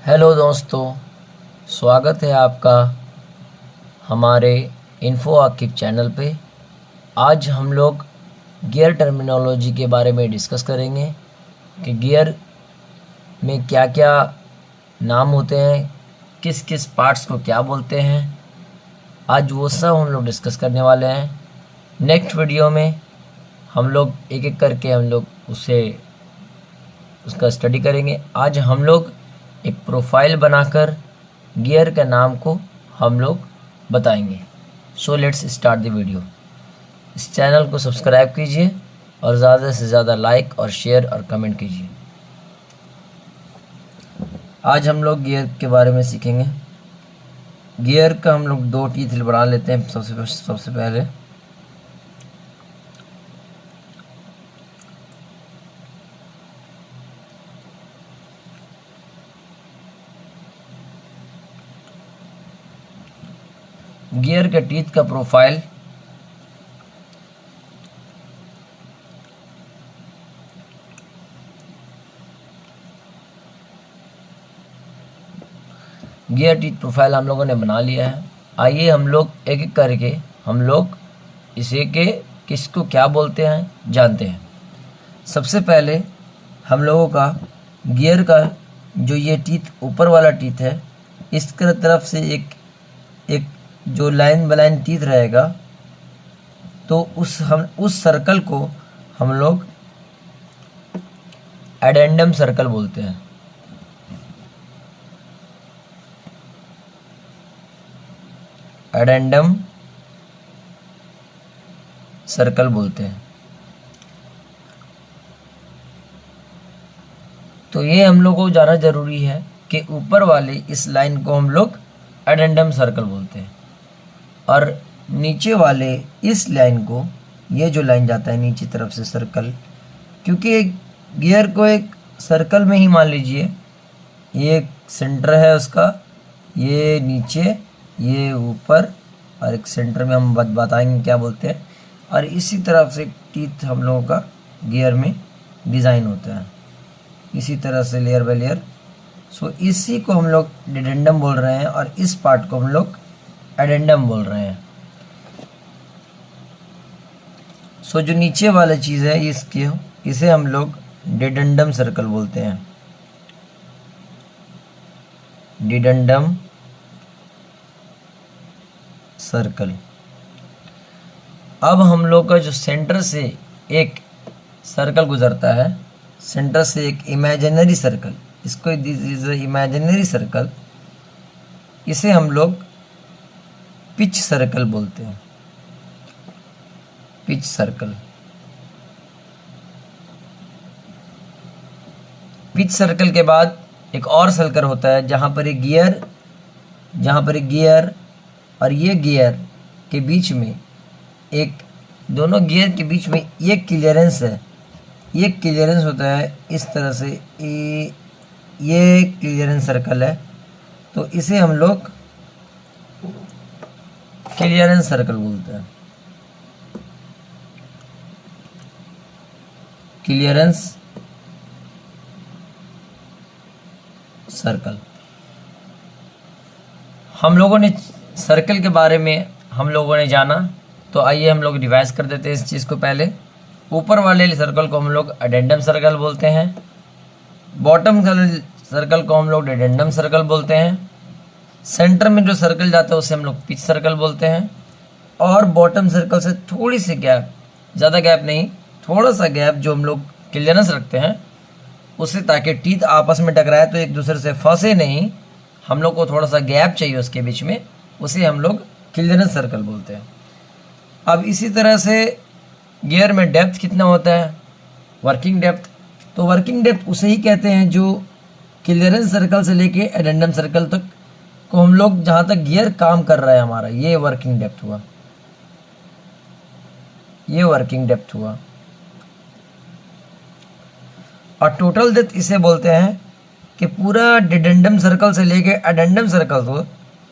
Hello दोस्तों, स्वागत है आपका हमारे इन्फो आकिब चैनल पे। आज हम लोग गियर टर्मिनोलॉजी के बारे में डिस्कस करेंगे कि गियर में क्या क्या नाम होते हैं, किस किस पार्ट्स को क्या बोलते हैं। आज वो सब हम लोग डिस्कस करने वाले हैं। नेक्स्ट वीडियो में हम लोग एक एक करके उसका स्टडी करेंगे। आज हम लोग एक प्रोफाइल बनाकर गियर के नाम को हम लोग बताएंगे। So let's start the video. इस चैनल को सब्सक्राइब कीजिए और ज़्यादा से ज़्यादा लाइक और शेयर और कमेंट कीजिए। आज हम लोग गियर के बारे में सीखेंगे। गियर का हम लोग दो टीथ बना लेते हैं। सबसे पहले गियर के टीथ का प्रोफाइल गियर टीथ प्रोफाइल हम लोगों ने बना लिया है। आइए हम लोग एक एक करके हम लोग किसको क्या बोलते हैं जानते हैं। सबसे पहले हम लोगों का गियर का जो ये टीथ ऊपर वाला टीथ है, इस तरफ से एक जो लाइन बाय लाइन टीथ रहेगा, तो उस सर्कल को हम लोग एडेंडम सर्कल बोलते हैं। एडेंडम सर्कल बोलते हैं। तो ये हम लोग को जानना जरूरी है कि ऊपर वाले इस लाइन को हम लोग एडेंडम सर्कल बोलते हैं और नीचे वाले इस लाइन को, ये जो लाइन जाता है नीचे तरफ से सर्कल, क्योंकि गियर को एक सर्कल में ही मान लीजिए, ये एक सेंटर है उसका, ये नीचे, ये ऊपर, और एक सेंटर में हम बताएंगे क्या बोलते हैं। और इसी तरफ से टीथ हम लोगों का गियर में डिज़ाइन होता है, इसी तरह से लेयर बाय लेयर। सो इसी को हम लोग डिडेंडम बोल रहे हैं और इस पार्ट को हम लोग एडेंडम बोल रहे हैं। सो जो नीचे वाला चीज़ है इसे हम लोग डिडेंडम सर्कल बोलते हैं। डिडेंडम सर्कल। अब हम लोग का जो सेंटर से एक सर्कल गुजरता है, सेंटर से एक इमेजिनरी सर्कल, इसको दिस इज इमेजिनरी सर्कल, इसे हम लोग पिच सर्कल बोलते हैं। Pitch circle. पिच सर्कल के बाद एक और सर्कल होता है जहां पर एक गियर और ये गियर के बीच में दोनों गियर के बीच में ये क्लियरेंस है। ये क्लियरेंस होता है इस तरह से, ये क्लियरेंस सर्कल है, तो इसे हम लोग क्लियरेंस सर्कल बोलते हैं। Clearance circle. हम लोगों ने सर्कल के बारे में जाना, तो आइए हम लोग रिवाइज कर देते हैं इस चीज़ को। पहले ऊपर वाले सर्कल को हम लोग एडेंडम सर्कल बोलते हैं, बॉटम सर्कल को हम लोग डिडेंडम सर्कल बोलते हैं, सेंटर में जो सर्कल जाता है उसे हम लोग पिच सर्कल बोलते हैं, और बॉटम सर्कल से थोड़ी सी गैप, ज़्यादा गैप नहीं, थोड़ा सा गैप जो हम लोग क्लियरेंस रखते हैं उसे, ताकि टीथ आपस में टकराए तो एक दूसरे से फंसे नहीं, हम लोग को थोड़ा सा गैप चाहिए उसके बीच में, उसे हम लोग क्लियरेंस सर्कल बोलते हैं। अब इसी तरह से गियर में डेप्थ कितना होता है, वर्किंग डेप्थ। तो वर्किंग डेप्थ उसे ही कहते हैं जो क्लियरेंस सर्कल से लेके एडेंडम सर्कल तक को हम लोग, जहाँ तक गियर काम कर रहा है हमारा, ये वर्किंग डेप्थ हुआ, ये वर्किंग डेप्थ हुआ। और टोटल डेप्थ इसे बोलते हैं कि पूरा डिडेंडम सर्कल से लेके एडेंडम सर्कल को,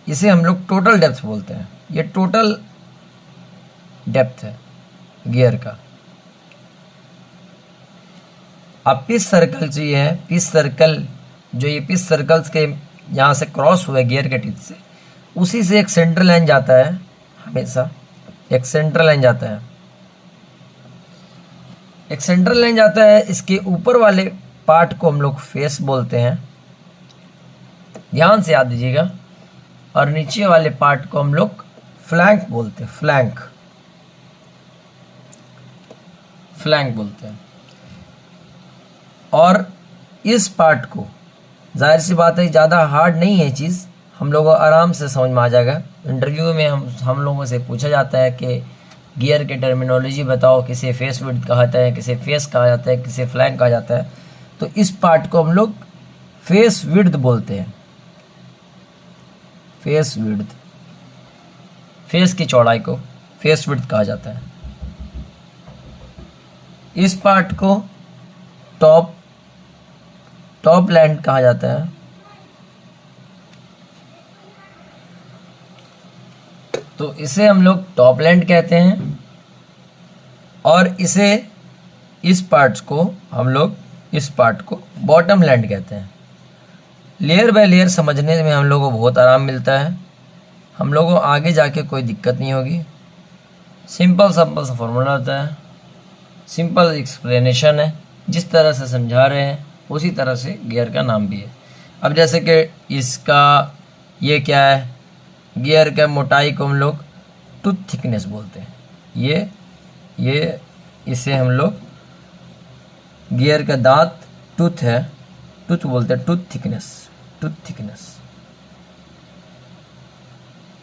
इसे हम लोग टोटल डेप्थ बोलते हैं। ये टोटल डेप्थ है गियर का। अब पिच सर्कल चाहिए, पिच सर्कल जो ये पिच सर्कल्स के यहाँ से क्रॉस हुए गियर के टीथ से, उसी से एक सेंट्रल लाइन जाता है, हमेशा एक सेंट्रल लाइन जाता है, एक सेंट्रल लाइन जाता है। इसके ऊपर वाले पार्ट को हम लोग फेस बोलते हैं, ध्यान से याद दीजिएगा, और नीचे वाले पार्ट को हम लोग फ्लैंक बोलते हैं, फ्लैंक, फ्लैंक बोलते हैं। और इस पार्ट को, जाहिर सी बात है ज़्यादा हार्ड नहीं है चीज़, हम लोगों को आराम से समझ में आ जाएगा। इंटरव्यू में हम लोगों से पूछा जाता है कि गियर के टर्मिनोलॉजी बताओ, किसे फेस विड्थ कहा जाता है, किसे फेस कहा जाता है, किसे फ्लैंक कहा जाता है। तो इस पार्ट को हम लोग फेस विड्थ बोलते हैं, फेस विड्थ, फेस की चौड़ाई को फेस विड्थ कहा जाता है। इस पार्ट को टॉप लैंड कहा जाता है। तो इसे हम लोग टॉप लैंड कहते हैं, और इस पार्ट्स को हम लोग, इस पार्ट को बॉटम लैंड कहते हैं। लेयर बाय लेयर समझने में हम लोगों को बहुत आराम मिलता है, हम लोगों को आगे जाके कोई दिक्कत नहीं होगी। सिंपल सा फॉर्मूला होता है, सिंपल एक्सप्लेनेशन है, जिस तरह से समझा रहे हैं उसी तरह से गियर का नाम भी है। अब जैसे कि इसका ये क्या है, गियर का मोटाई को हम लोग टूथ थिकनेस बोलते हैं। ये इसे हम लोग, गियर का दांत टूथ है, टूथ बोलते हैं, tooth thickness, tooth thickness.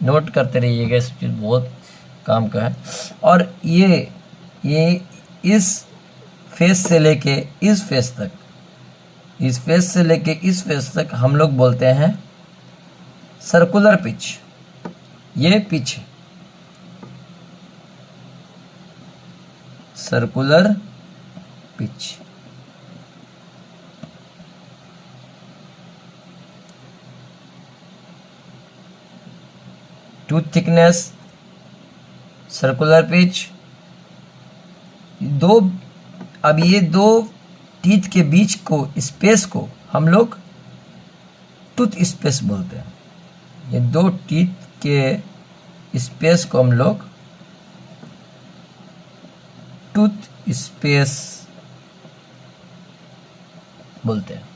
Note करते रहिएगा, इस चीज़ बहुत काम का है। और ये इस फेस से लेके इस फेस तक, इस फेस से लेके इस फेस तक हम लोग बोलते हैं सर्कुलर पिच। ये पिच है circular pitch. Tooth thickness, circular pitch, अब ये दो टीथ के बीच को, स्पेस को हम लोग टूथ स्पेस बोलते हैं। ये दो टीथ के स्पेस को हम लोग टूथ स्पेस बोलते हैं।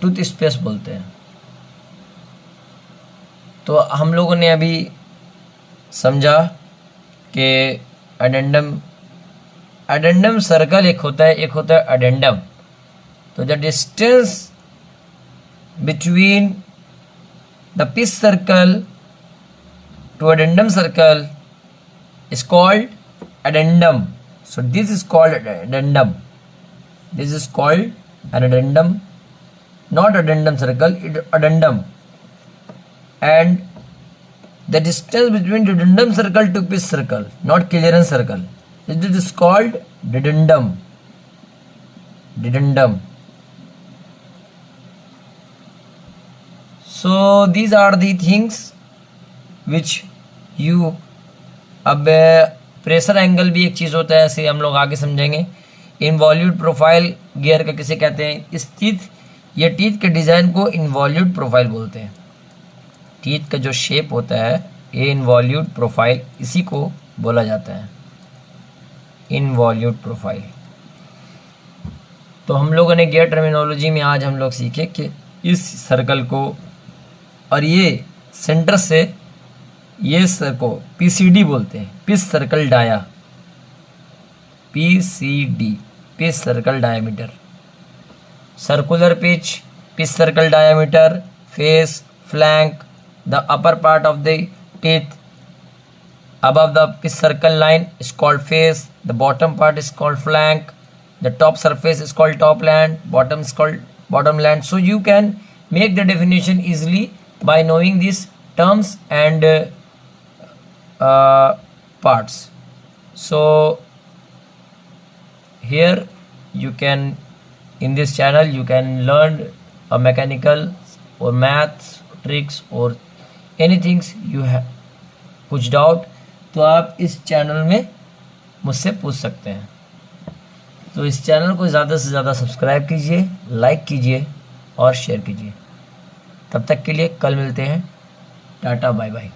टूथ स्पेस बोलते हैं। तो हम लोगों ने अभी समझा कि एडेंडम सर्कल एक होता है, एक होता है एडेंडम। तो the distance between the pitch circle to addendum circle is called addendum. So this is called addendum. This is called an addendum, not addendum circle, addendum. And the distance between addendum circle to pitch circle, not clearance circle, it is called dedendum. Dedendum. So these are the things which you, अब pressure angle भी एक चीज़ होता है, ऐसे हम लोग आगे समझेंगे। इनवॉल्यूट प्रोफाइल गियर का किसे कहते हैं, इस ये टीथ के डिज़ाइन को इनवॉल्यूट प्रोफाइल बोलते हैं। टीथ का जो शेप होता है ये इनवॉल्यूट प्रोफाइल, इसी को बोला जाता है इनवॉल्यूट प्रोफाइल। तो हम लोगों ने गियर टर्मिनोलॉजी में आज हम लोग सीखे कि इस सर्कल को, और ये सेंटर से ये सर को पीसीडी बोलते हैं, pitch circle dia, PCD, pitch circle diameter. Circular pitch, pitch circle diameter, face, flank, the upper part of the teeth above the pitch circle line is called face, the bottom part is called flank, the top surface is called top land, bottom is called bottom land. So you can make the definition easily by knowing these terms and parts. So here you can, in this channel you can learn a mechanical or maths tricks or anything you have कुछ doubt तो आप इस channel में मुझसे पूछ सकते हैं। तो इस चैनल को ज़्यादा से ज़्यादा सब्सक्राइब कीजिए, लाइक कीजिए और शेयर कीजिए। तब तक के लिए कल मिलते हैं। Tata bye bye.